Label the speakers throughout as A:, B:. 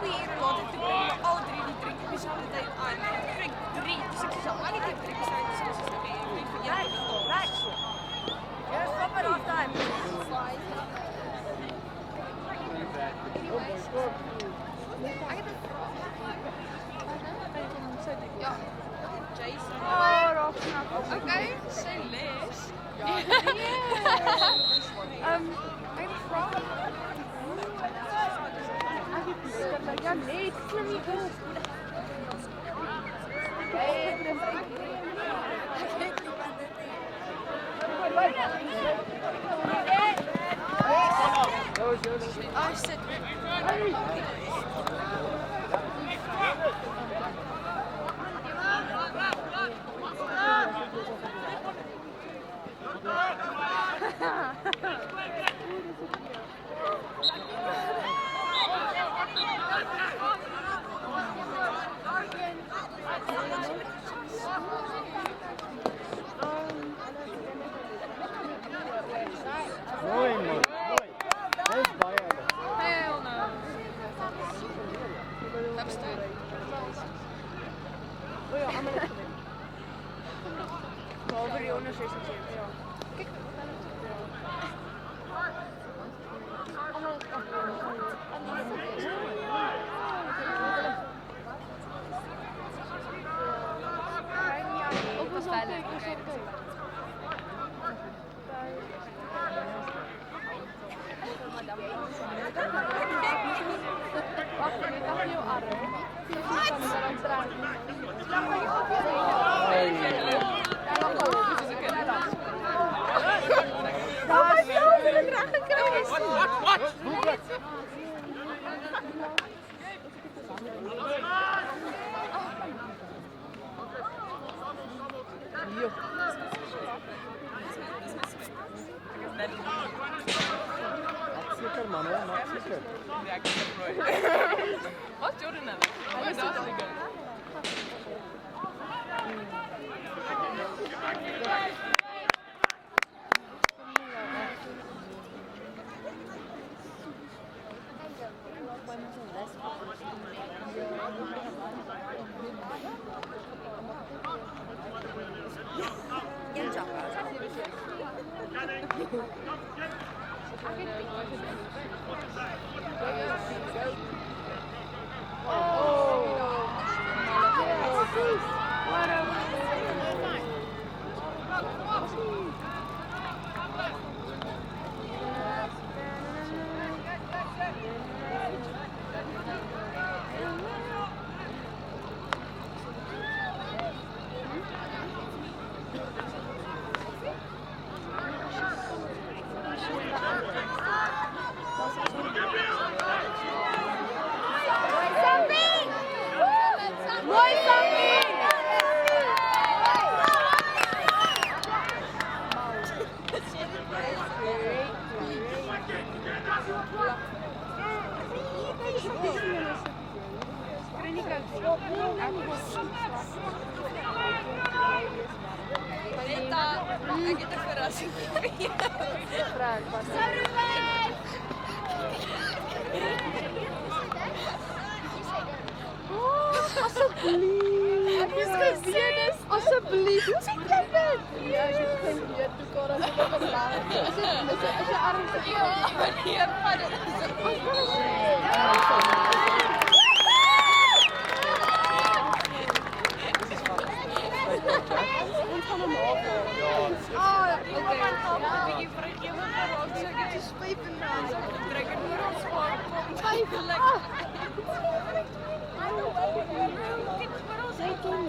A: bieren laat en toe bring hulle al drie die drinkie dieselfde tyd aan. Ek drink 3, dus ek sê al die drinkies uit is soos ek weet vir jou.
B: Right. Yes, stop it off time.
A: Ek het 'n vraag. Ja. Jason.
B: Oh, Rob, snap.
A: Okay, sy les.
B: Ja. Ek het 'n vraag. Ja, nee, klim nie op.
A: Oh, sit.
C: Mooi man, mooi. Dis baie.
A: Hell no. Upstoot.
B: Oh ja, allemaal het gedaan. Behalve die onder 16, ja. Kijk. Allemaal het ook was veilig. Wacht, ik kan heel arm.
C: Zeker man, hè? Maak zeker.
A: Wat Jordan nou? Hij is dat liggen. Ek het 'n verrassing vir jou.
B: Vraag, wat? Alsjeblieft. Alsjeblieft. Hoe ziet jy dit? Ja, ek het geen idee toe kon as ek op laat. Is jy arm te
A: Ja, nee, maar dit
B: Ons gaan hem op.
A: Ah, okay. Ja, 'n bietjie vir ek jou geraak, so ek het so spyt en dan so trek en oor ons spaar kom. Feitelik.
B: Sy kom.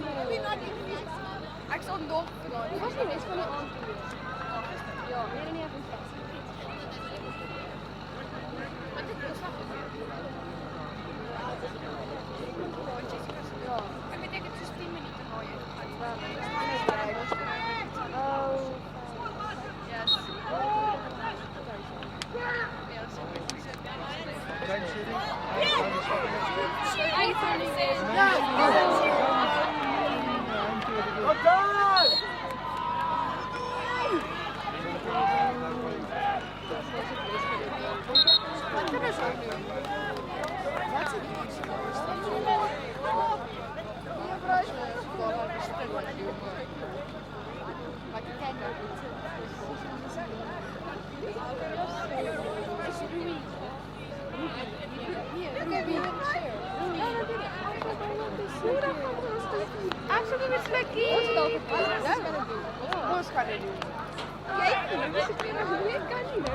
A: Ek sal nog vanaand.
B: Dit was die res van die aand gewees. Ja, meer in die avond.
A: Wat het ons van gebeur?
B: Ja.
A: Ek weet ek het so 10 minute na jou gegaan.
B: Ja, dit is maar net by. Oh.
A: Yes. Ja, so ek sê
C: Kijk, Siri.
A: Hy sê
B: Ja.
C: Wat dan?
B: Wat kan ons doen? Actually, it's like Wat kan je doen? Kijk, we zitten hier nog niet. Kan niet.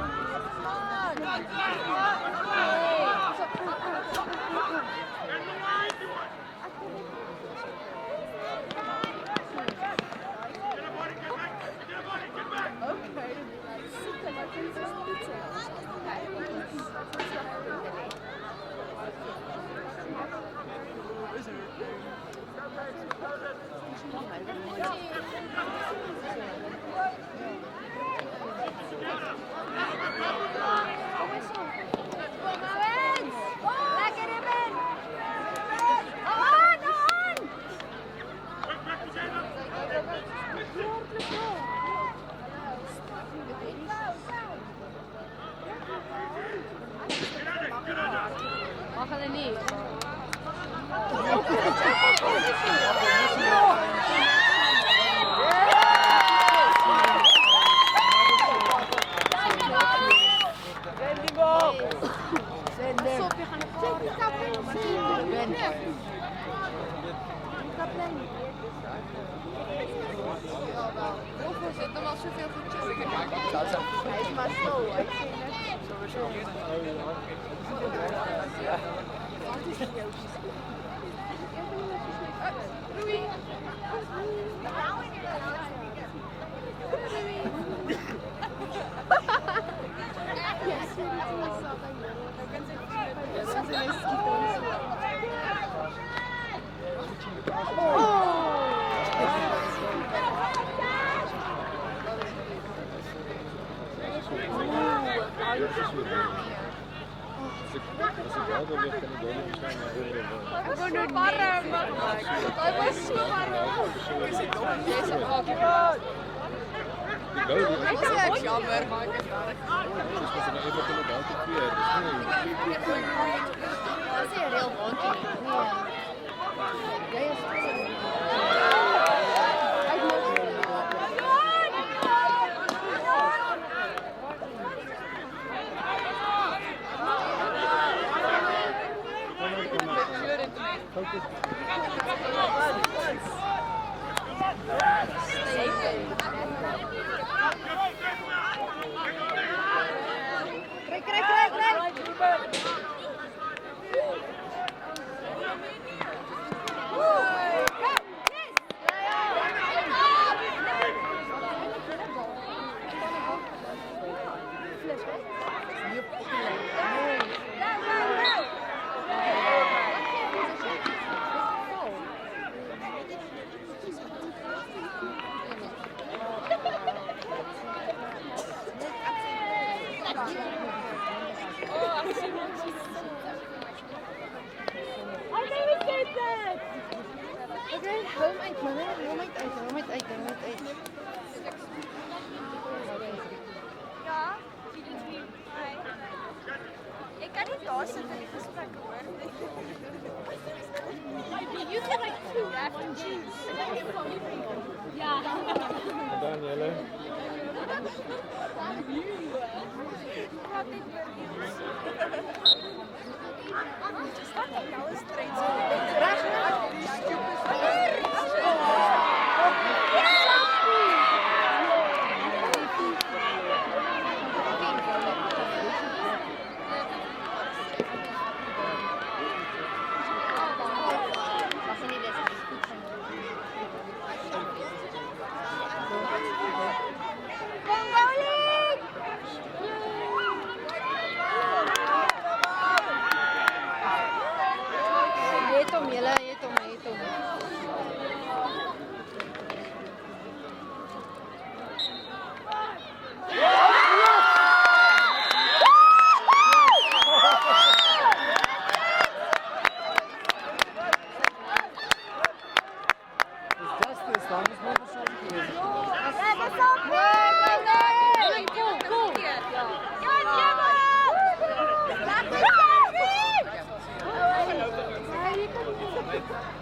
B: Mag er niet. Er was zoveel goed. Hij is maar zo. Het wordt nu warm. Het was zo warm. Ik vind het jammer, maar ik dat is heel mooi. Ja, ik kan niet daar zitten in die gesprekken hoor. You can like two after juice. Ja.
C: Danielle.
A: Staat dat nou eens erin?
B: Je tom, Huh?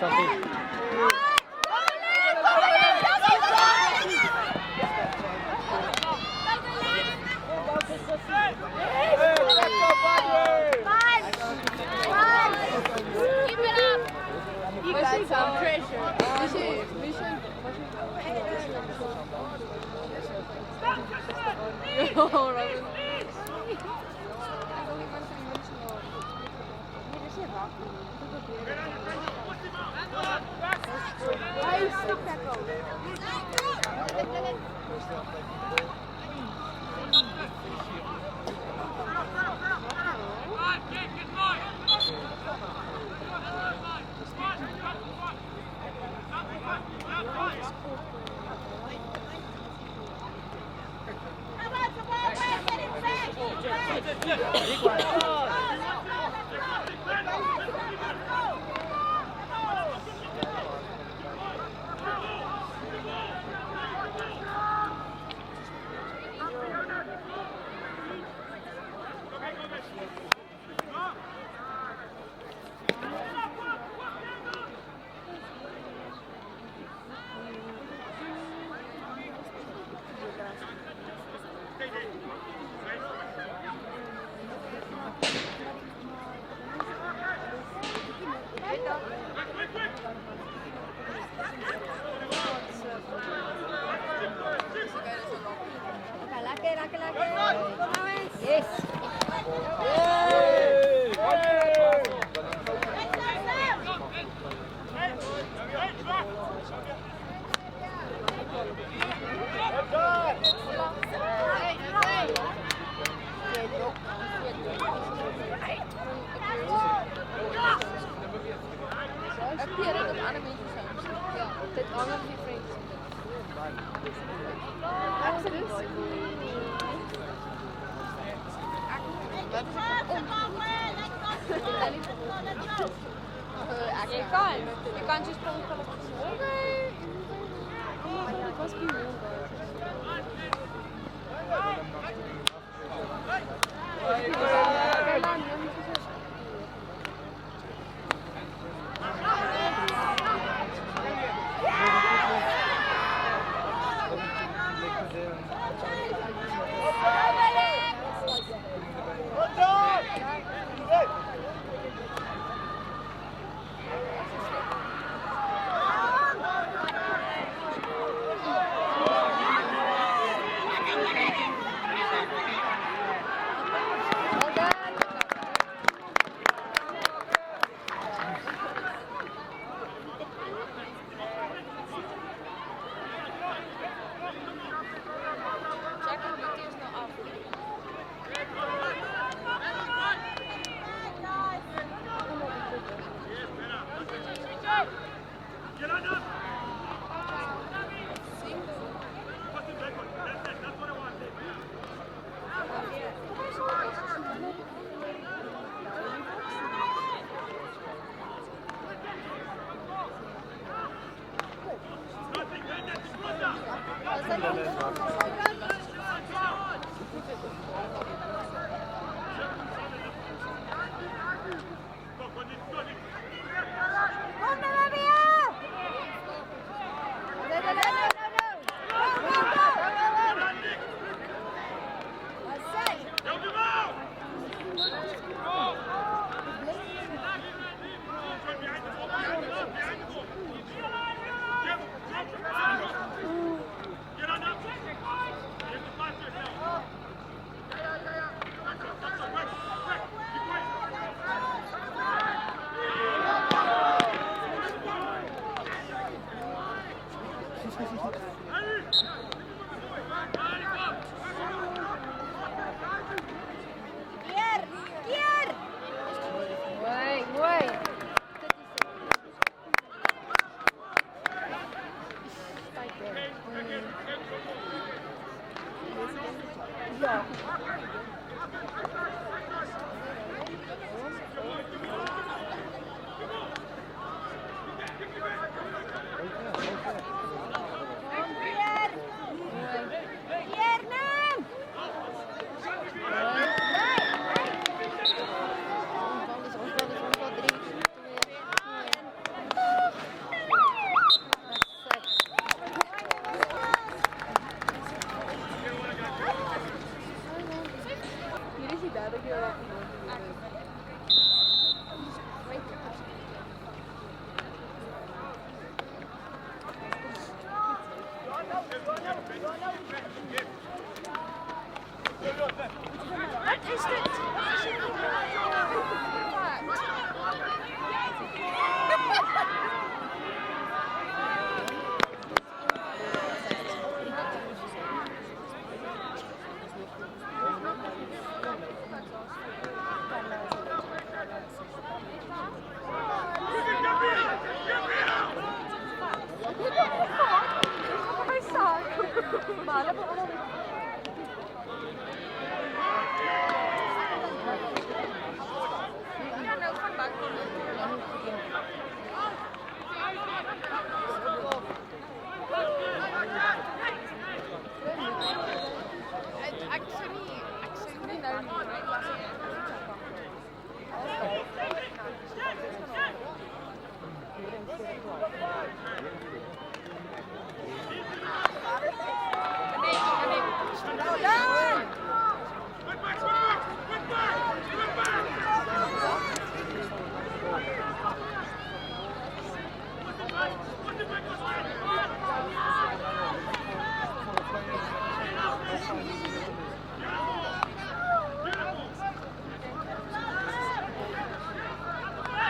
C: Something.
B: You got some pressure.
A: Je kan just sprongen.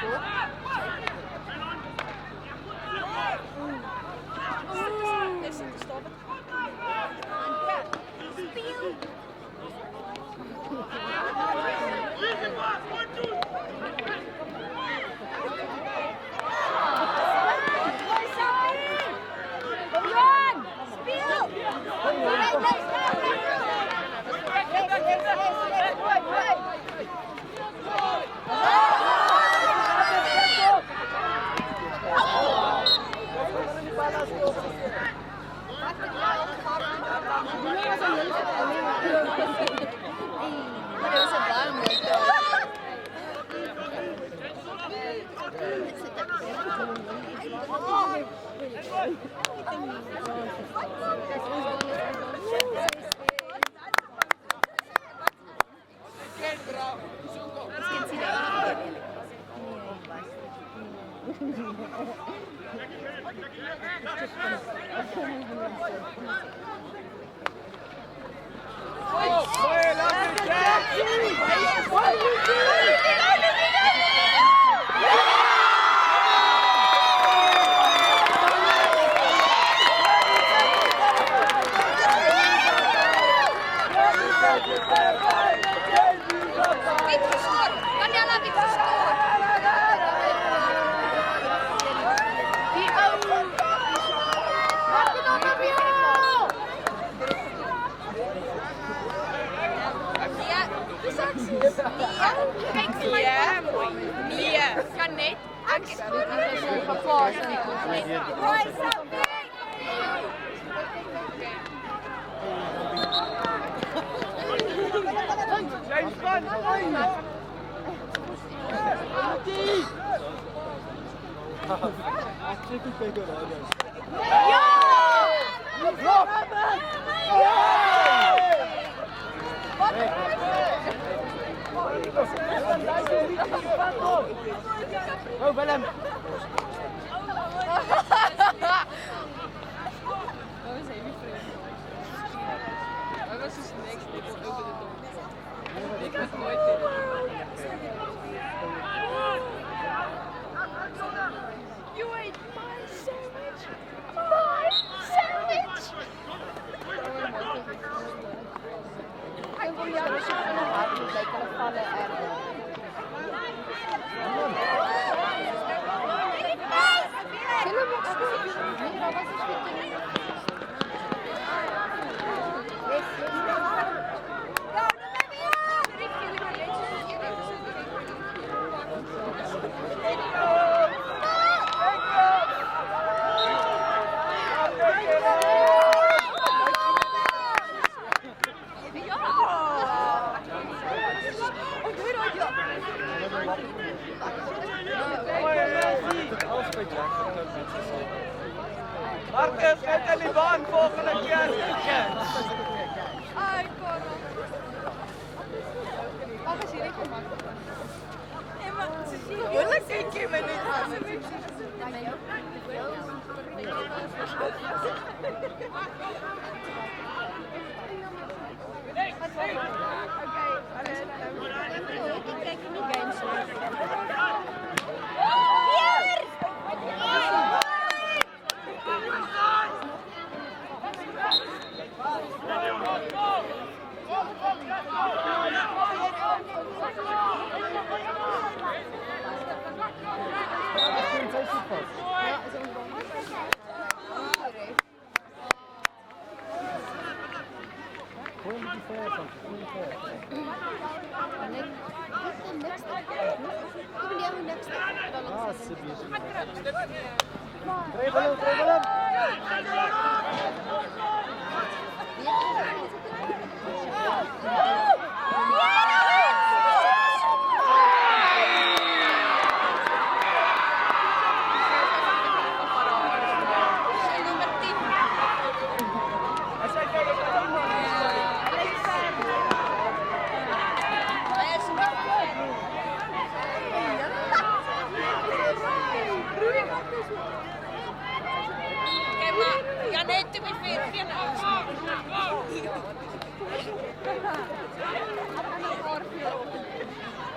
C: Go Willem!
B: You ate my sandwich! My sandwich! En voor jou is het van een hart die lijkt wel vallen
C: Marcus, get aan die baan volgende keer.
B: Ai, Coro. Wat is hierdie gemaak?
A: Hoorlijk kyk jy my net aan.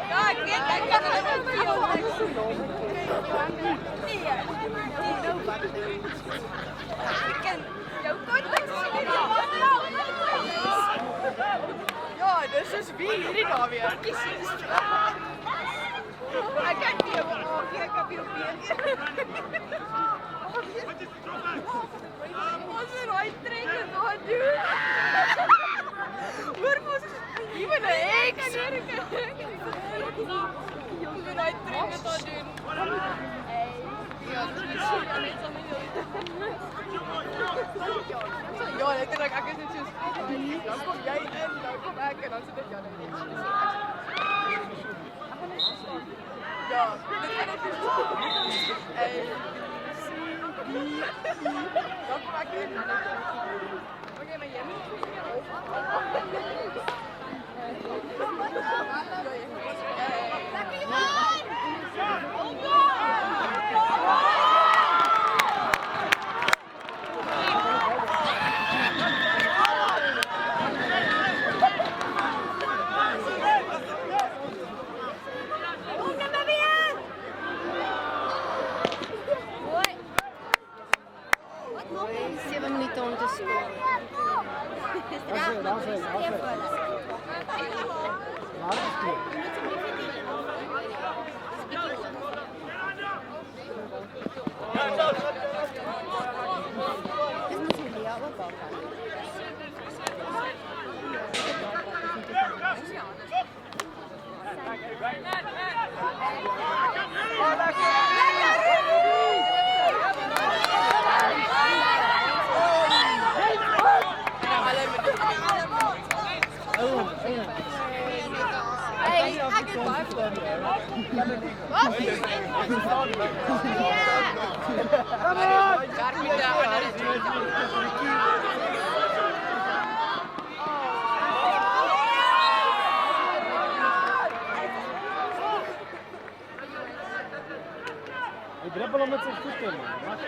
A: Kijk, ik kan er Wie hierdie daar weer? Jesus. Ek kan nie op ek heb hier op weer. Ons moet daai trekke daar doen. Hoor mos, jy moet 'n eks. Ons moet daai trekke daar doen. Ja, dit is so net so net. Ja, ek dink ek is net soos dan kom jy in, dan kom ek en dan sit ek ja net. Ja, dit kan ek doen. Dan kom ek in. Okay, maar jy moet nie meer op. Lekker jongen!
C: Ik dribbel met zijn voeten, man.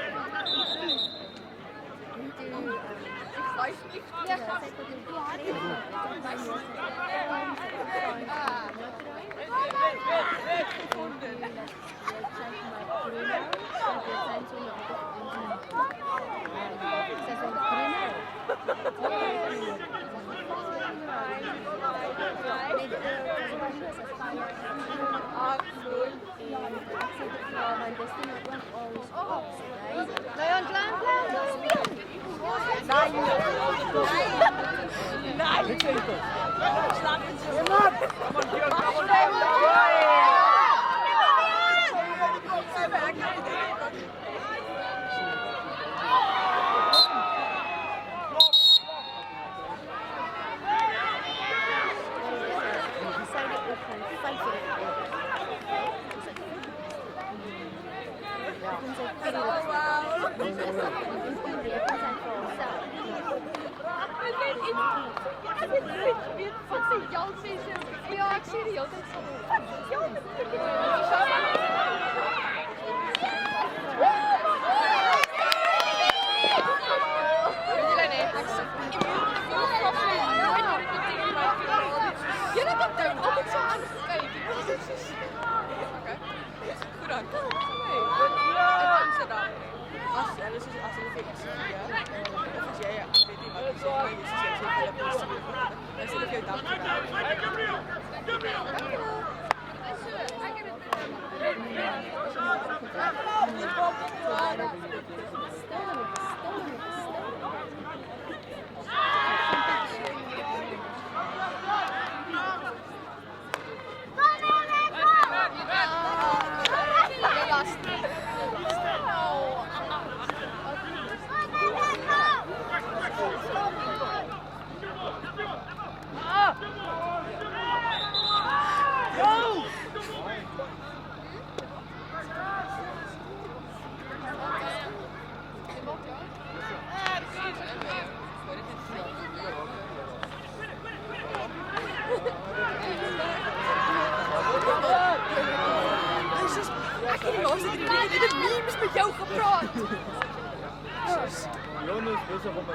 C: Jonas besig om my.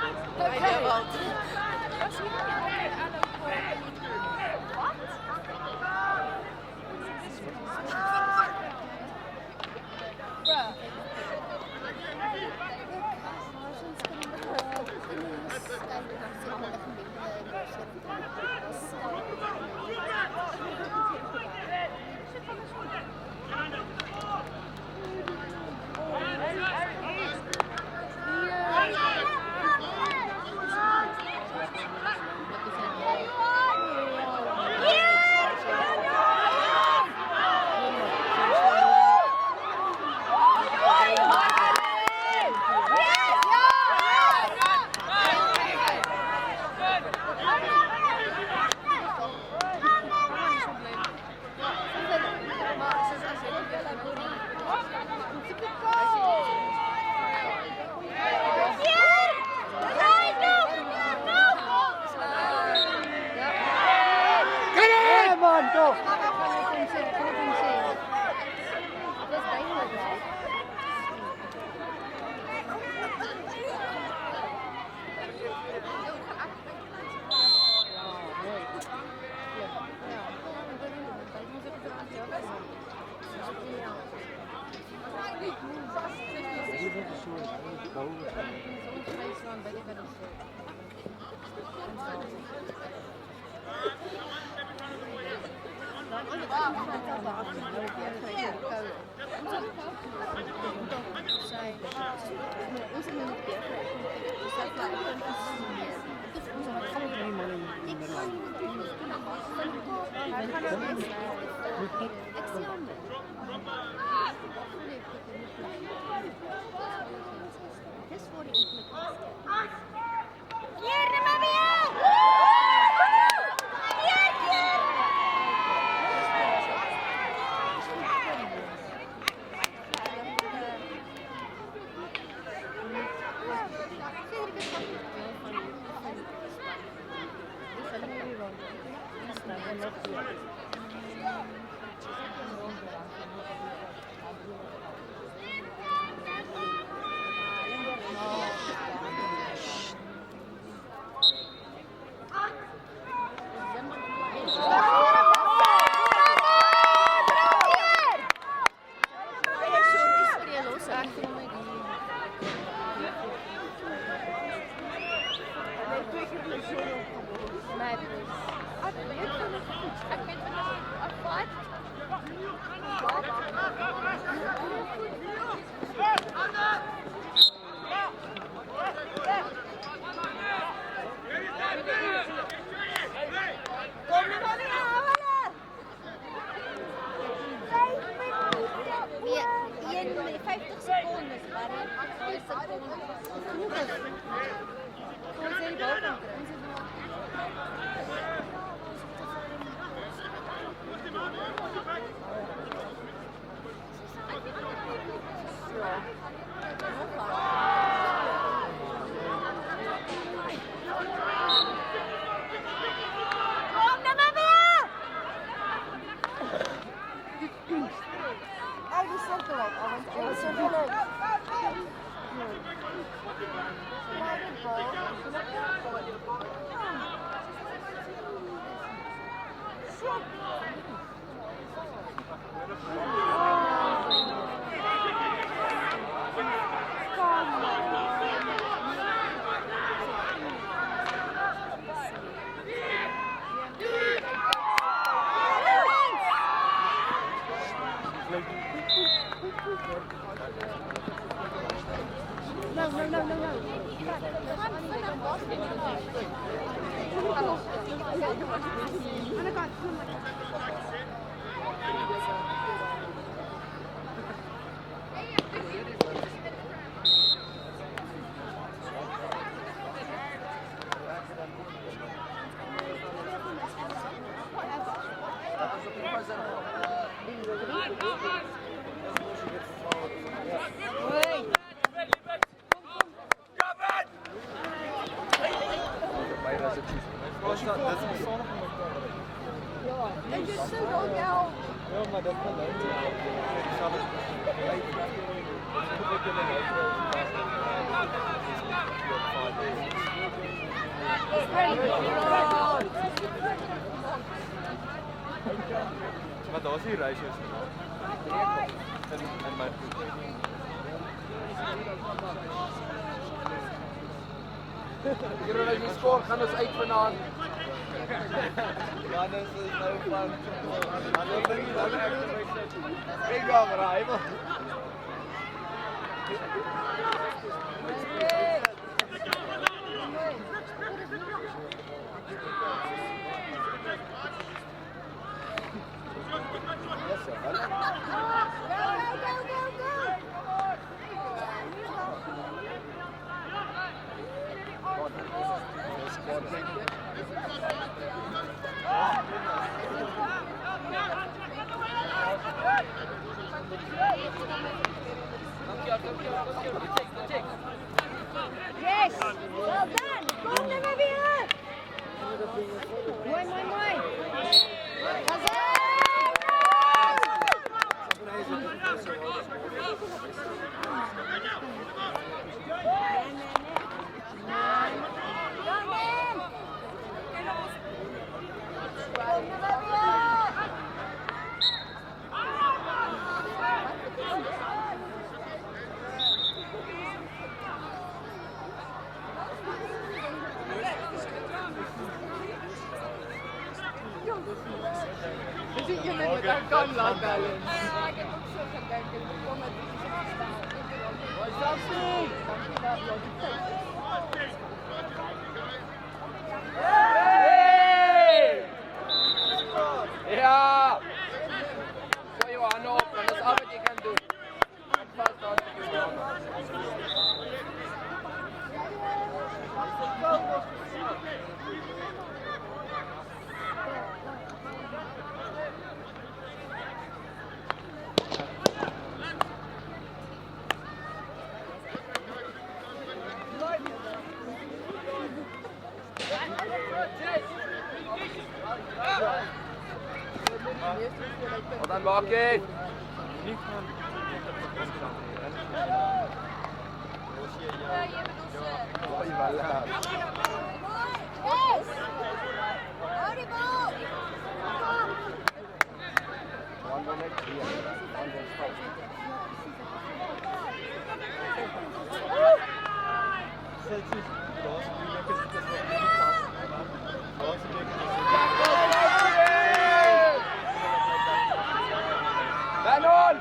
D: Maar dat was hier reisjes. En mijn
E: Hier is die score, gaan ons uit vanaand.
C: Janus is nou van. Janus dink jy dan ek big camera, hy wil. Yes, sir.
B: Yes! Well done! Kom Namibia! Mooi, mooi, mooi! Dat kan wel balance.
A: Ik heb ook zo gaan kijken. Ik kom met die staan.
E: Ja! Gooi je handen op, dat is al wat je kan doen. Het valt al te doen. Wat dan, Bakkie? Oh, je wel laat. One go next year. One go fight. Bannon!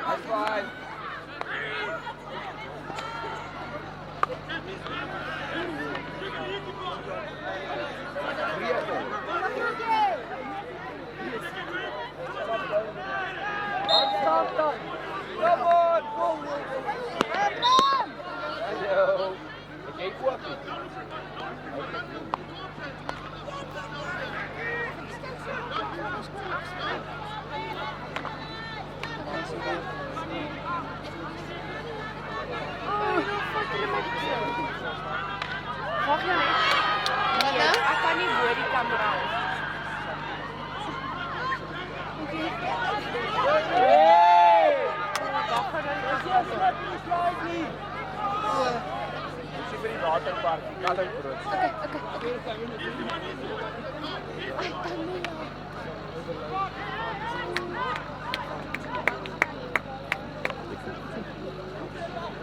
E: That's fine. Stop. Come on, go. Hello. Okay, working.
A: Wacht nou net.
B: Wat nou?
A: Ek kan nie hoor die kamera.
E: Dis vir die waterpark, Kallenbrood.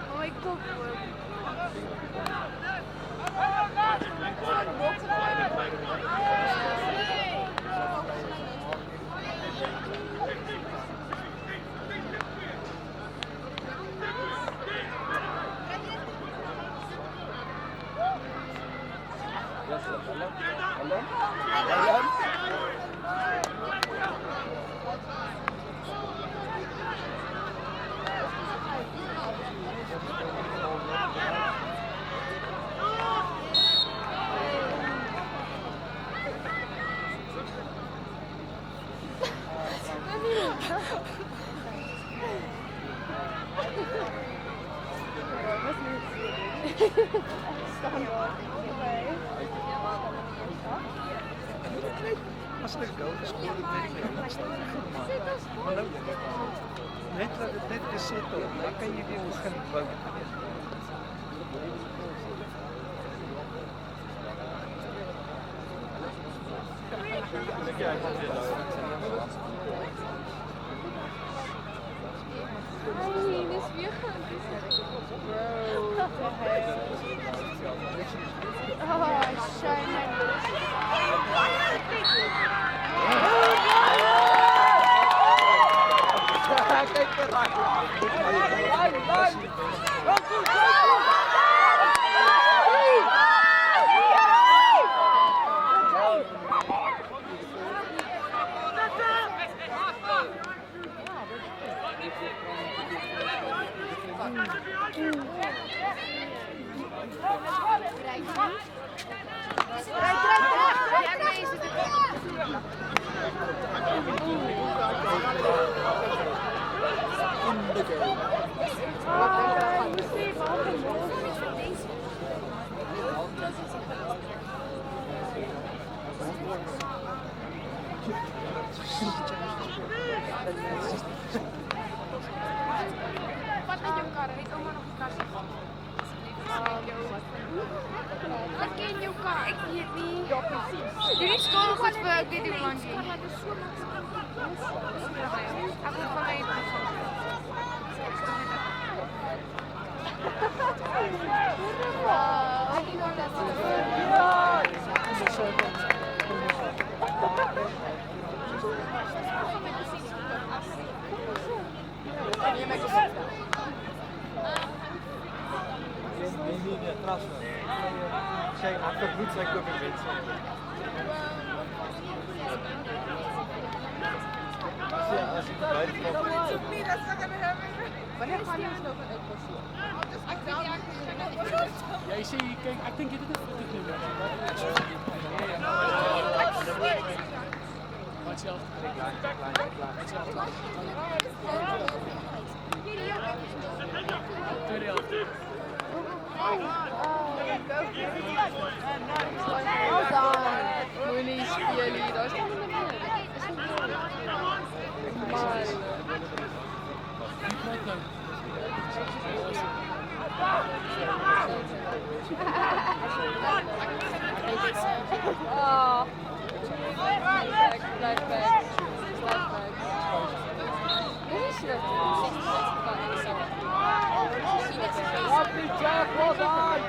A: Oh my kop.
D: As hulle gou geskoor het net vir hulle staan gemaak. Maar nou net dat dit net geset het, dan kan jy weer begin bou.
B: Hey, dis weer gaan. Oh, shame my
E: Kijk,
A: Wat met jou kar? Het oma nog een kar? Wat ken jou kar? Ik weet niet. Ja, precies. Jullie school goed voor, ik weet niet hoe lang die. Hij moet van mij
C: transfer. Zij achter bloed zijn ook een wit. Als ik erbij kom.
B: Wanneer gaan jullie nog een uitpassen?
D: Ja, you see, I think you did it for the team. Watch out.
B: Well done. Moenie spelen, daar is nog niet meer. Blijf back.
E: Jack, well done!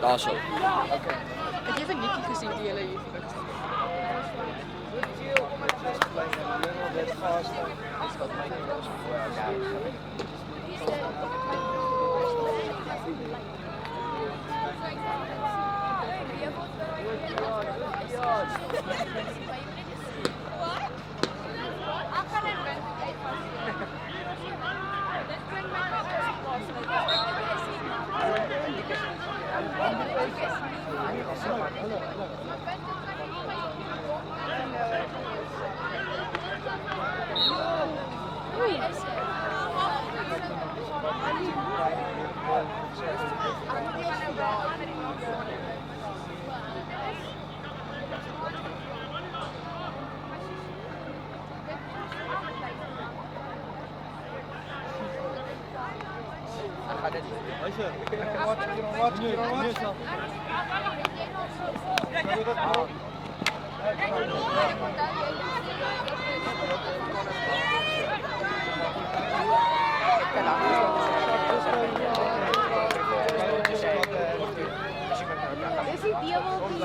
C: Awesome.
B: Heb je van Nicky gezien die hele juffie?
A: Is die deel die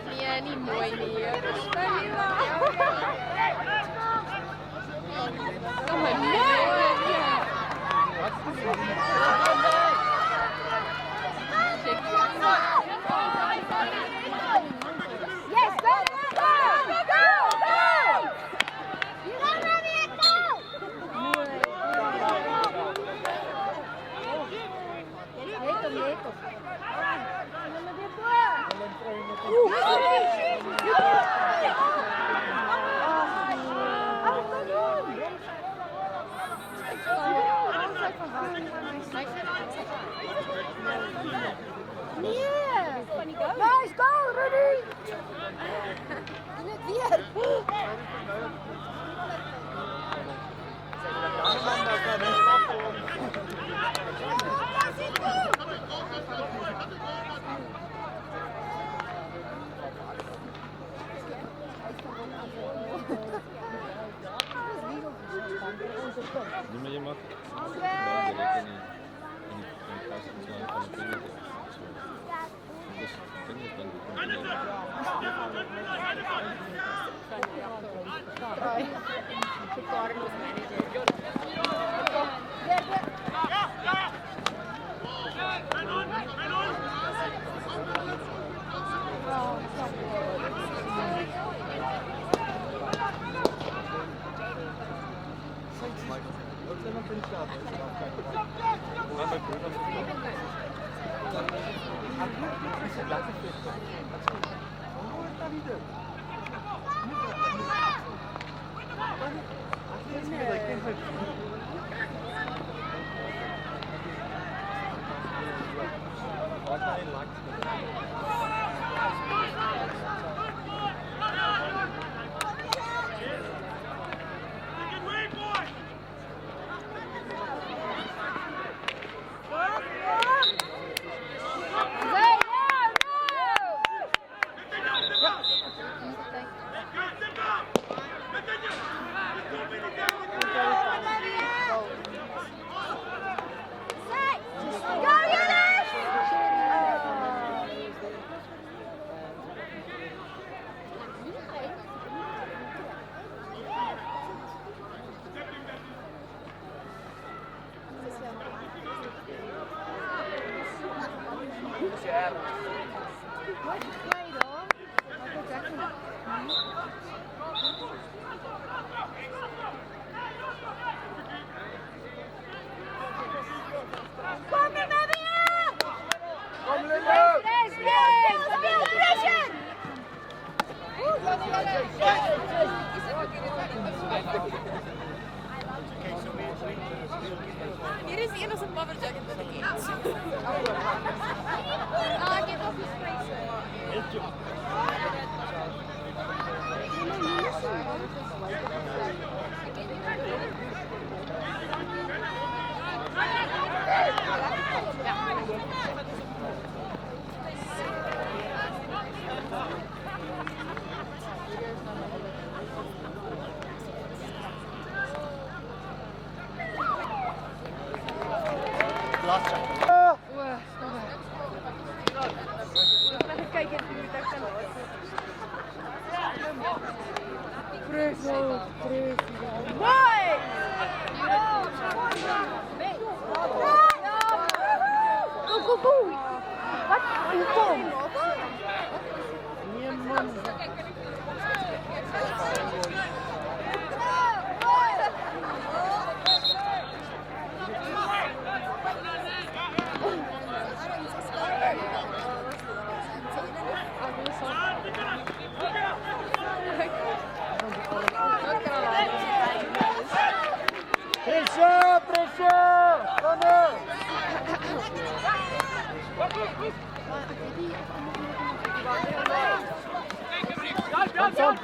B: Nee, niet mooi meer. Kom maar, nee.
A: Yes, go, go, go, go, go! You don't let me go! Nice goal, Rudy! Doe het weer!
F: Nee, maar je mag wel direct in de kast van de vinger. Dus ik denk dat dan
A: Hier is de enige puffer jacket dat ik eet. Ik heb ook een space.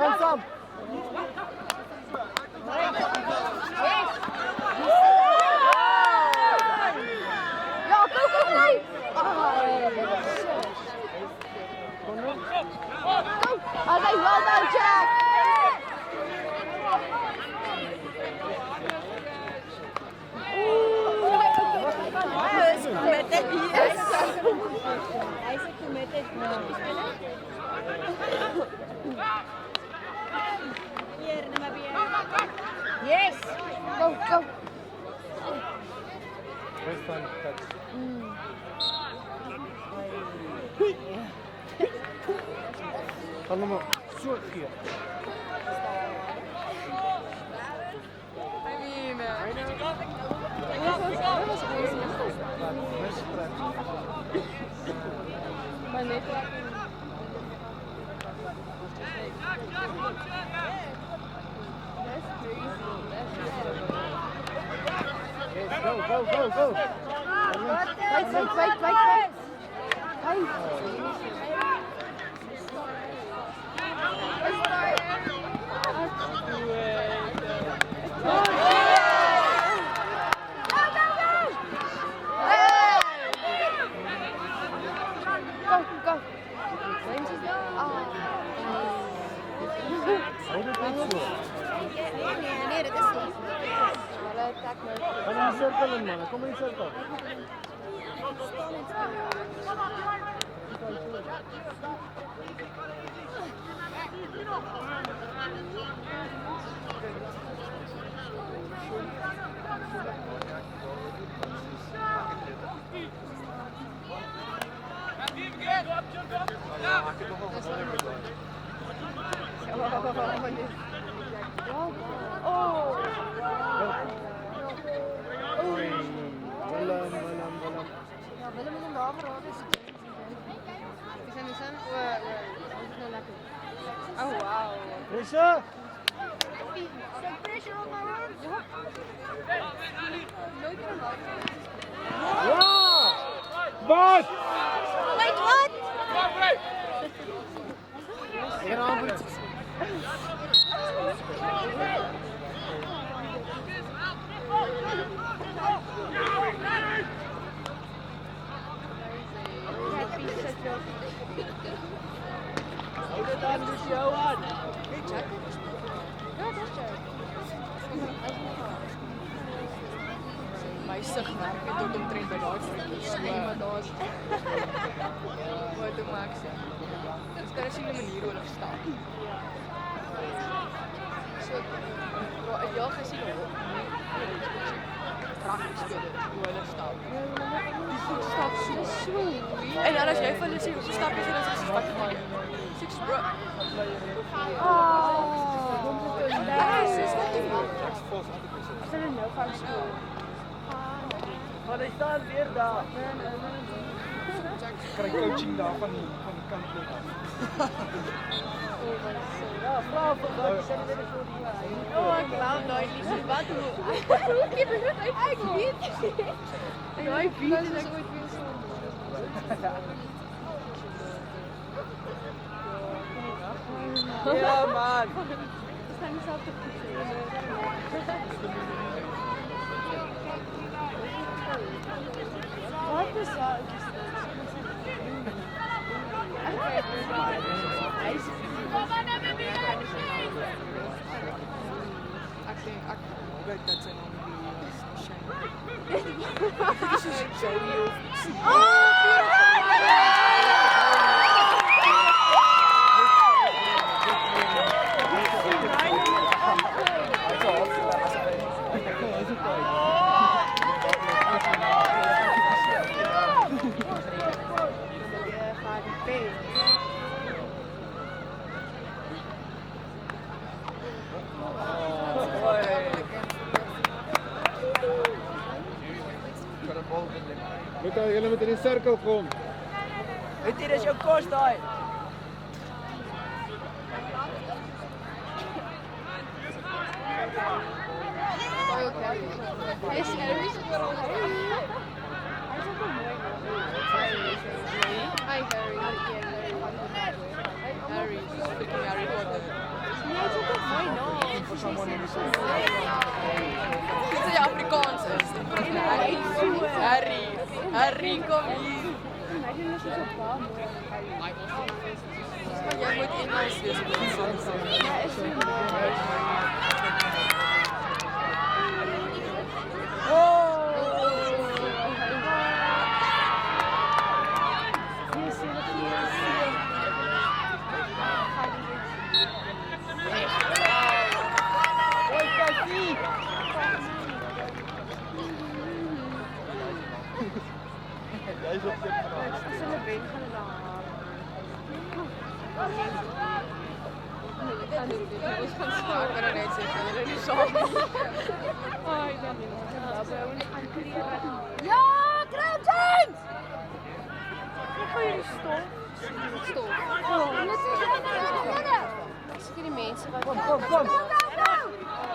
C: Handsam!
B: Ja, go, play! Okay, well done, Jack! Yes! Go, go!
C: First time touch. Allemaal soort hier.
B: Maar nee,
C: Yes, go!
B: Wait. Nee, dat is niet.
C: Kom in die cirkel in, man. Kom in die cirkel.
B: Willem is een hamer hoor. We zijn oh wow.
C: Pressure!
B: Some pressure on my arms. Nooit meer
C: Ja! Bas!
B: Wait, what?
C: Geen aanvoet. Hou dit aan, dus jou aan.
B: Ja, dat is Jack.
A: My sigmerk het tot omtrent by daai vriendjies. Nee, maar daar's wat maak sy. Dis kan as jy 'n manier hoe hulle stap. So, ja, gesien hoor. Prakties speel hoe hulle stap. Die voet stap so. En dan as jy vir hulle sê hoe stap jy, dan sê jy wat jy. Six bro.
C: Maar hy staan weer daar.
D: Kry coaching daar van die kant af.
C: Ja, vrouw van dat zijn er voor die.
A: Oh, ek wou daai liedjie wat hoe. Ek het dit uit weet. Daai beat is ek ooit weer so.
C: Ja man.
B: We staan zelf te goed. Wat is dat?
A: Ek weet dat sy naam is Joey of
C: Moet julle met in die sirkel kom.
E: Weet jy, dis jou kos daai.
B: Is Harry so Hi Harry.
A: Harry, freaking Harry Potter.
B: Nee, het is ook mooi naam.
A: Dit is Afrikaans is. Harry, kom hier.
B: Hy doen net so baie mooi.
A: Maar jy moet Engels wees om dit so te sê.
B: Ja, is so.
C: Hy is op sy plaas.
B: Dis hulle wen van hulle haar. Ons gaan
A: Ek kan net sê, julle is saam.
B: Ai, dan nie. Ons gaan kleer. Ja, Crouchins! Ek gaan hier stop. Stop. Net so. Dis vir die mense wat
C: Kom.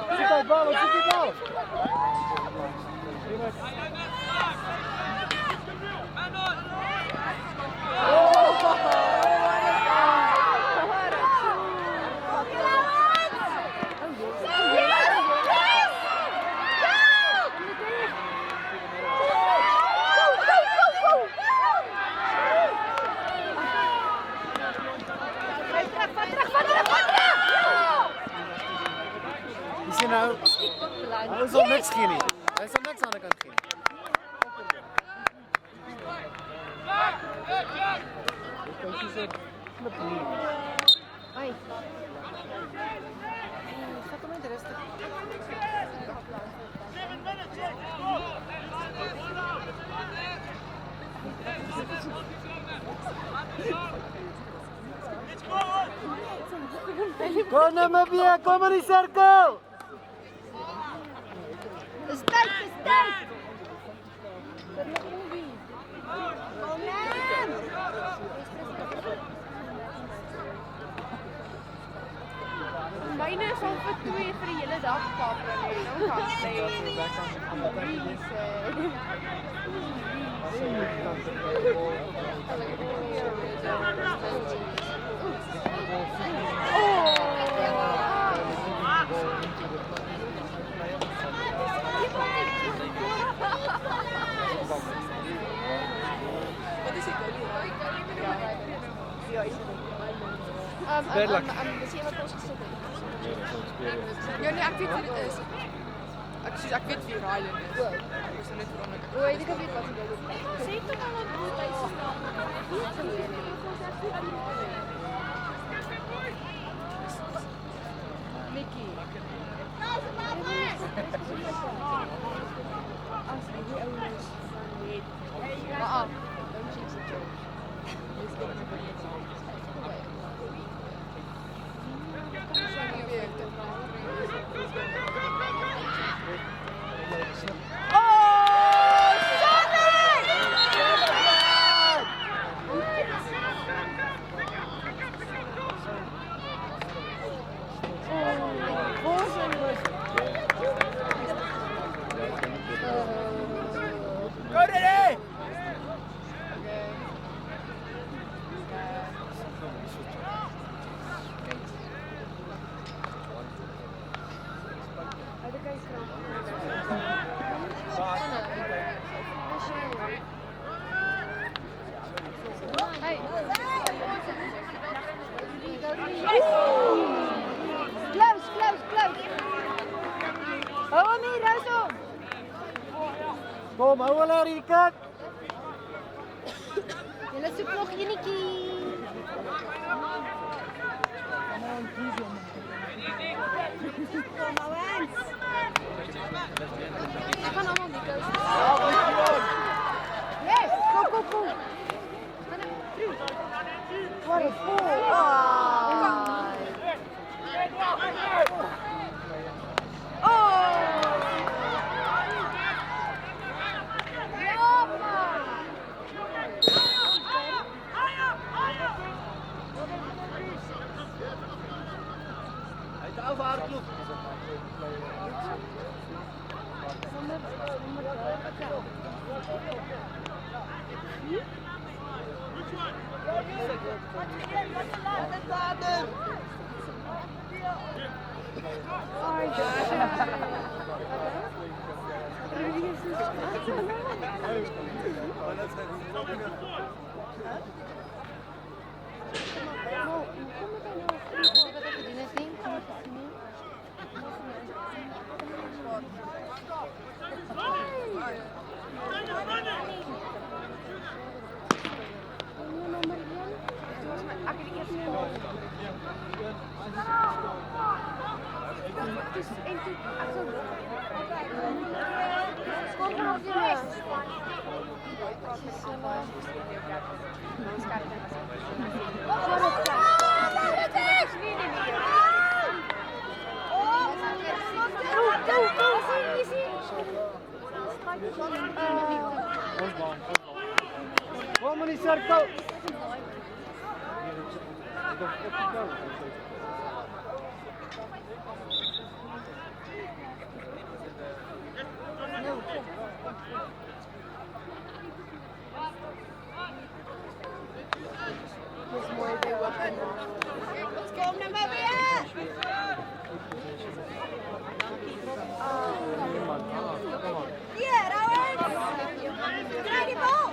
C: Sit die bal, sit die bal. nou? Hij is al niks, Gini. Hij is al niks aan de kant, Gini.
B: Ai. Gaat hem met rustig.
C: Kom Namibia, kom in die cirkel!
B: Is tijd, is tijd! Oh man!
A: Myne is al vir 2 vir die hele dag pap en nou gaan sy. Wat is dit?
B: Misschien wat ons gezet heeft.
A: Ja, nee, ek weet wie dit is. Ek weet wie Rylan is. Ek is net veronder.
B: Hoe weet ik niet wat ik wil doen? Zeg toch al wat het is. Mickey. Als hij die ouders weet. Maar af. Dan zie ik ze zo.
C: Go Dede!
B: Hou hem hier, Russel!
C: Kom, hou hulle hier die kant!
B: Julle soek nog enetjie. Kom nou eens. Ek kan allemaal die kant. Yes, kom. Wat een goal.
C: Kom in die cirkel!
B: Kom naar mij weer! Hier, Owen! Draai die bal!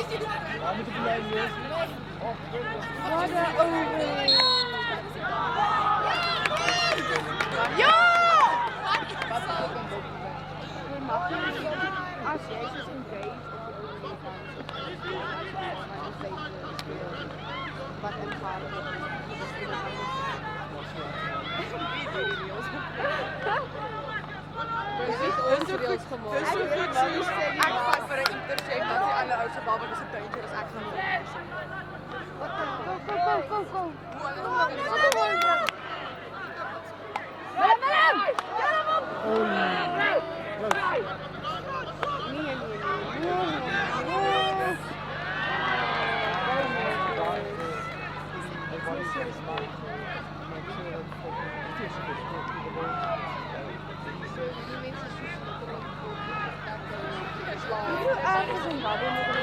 B: What a overreach.
A: Ja!
B: Als Jezus een beetje wat een
A: Dis so goed soos ek vat vir 'n intercept dat die ander ou se bal is 'n tuintjie as ek gaan doen.
B: Go. Hoe erg is een babbel met een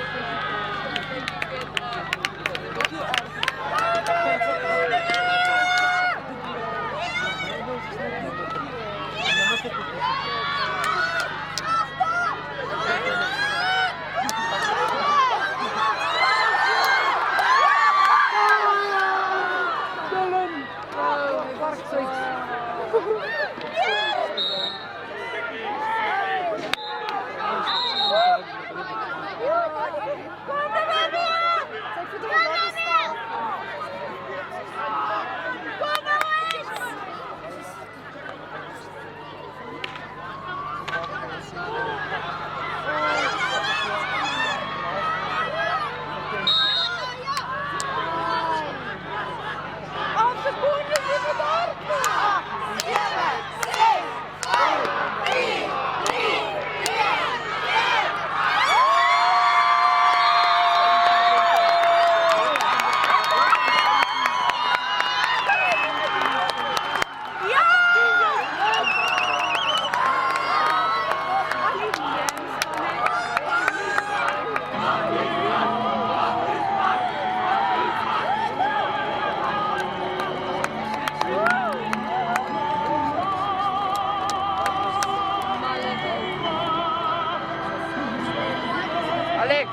E: Alex!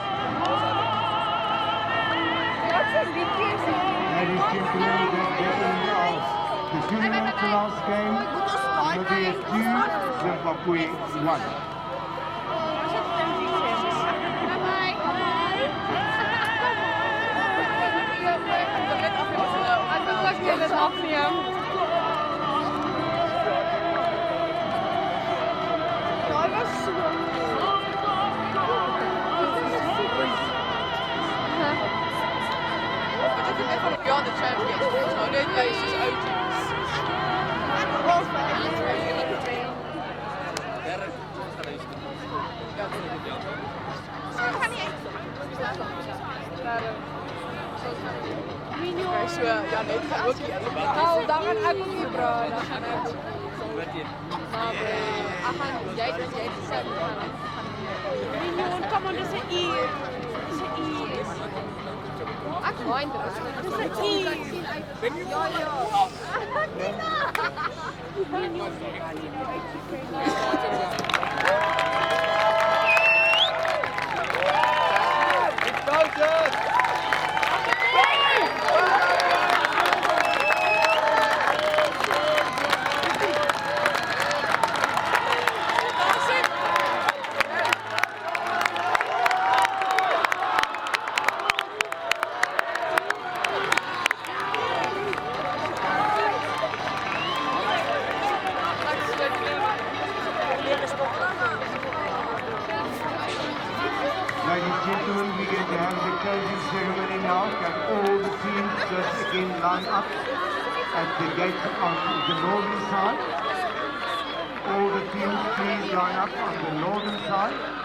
G: Ladies and gentlemen, the junior class game, Namibia 2, Zimbabwe 1.
A: Ja, de champions. Zo, dit is dus uitjes. Kijk, zo, ja, nee, het gaat ook niet.
B: Nou, dan gaan ik ook niet, bro. Dan gaan ik ook. Maar, jij bent Minion, kom on, dit is een I. Dit is een I. Ek mind dit. Dis 'n I. Ja.
G: Ladies and gentlemen, we're going to have the closing ceremony now. Can all the teams just again line up at the gate on the northern side? All the teams please line up on the northern side.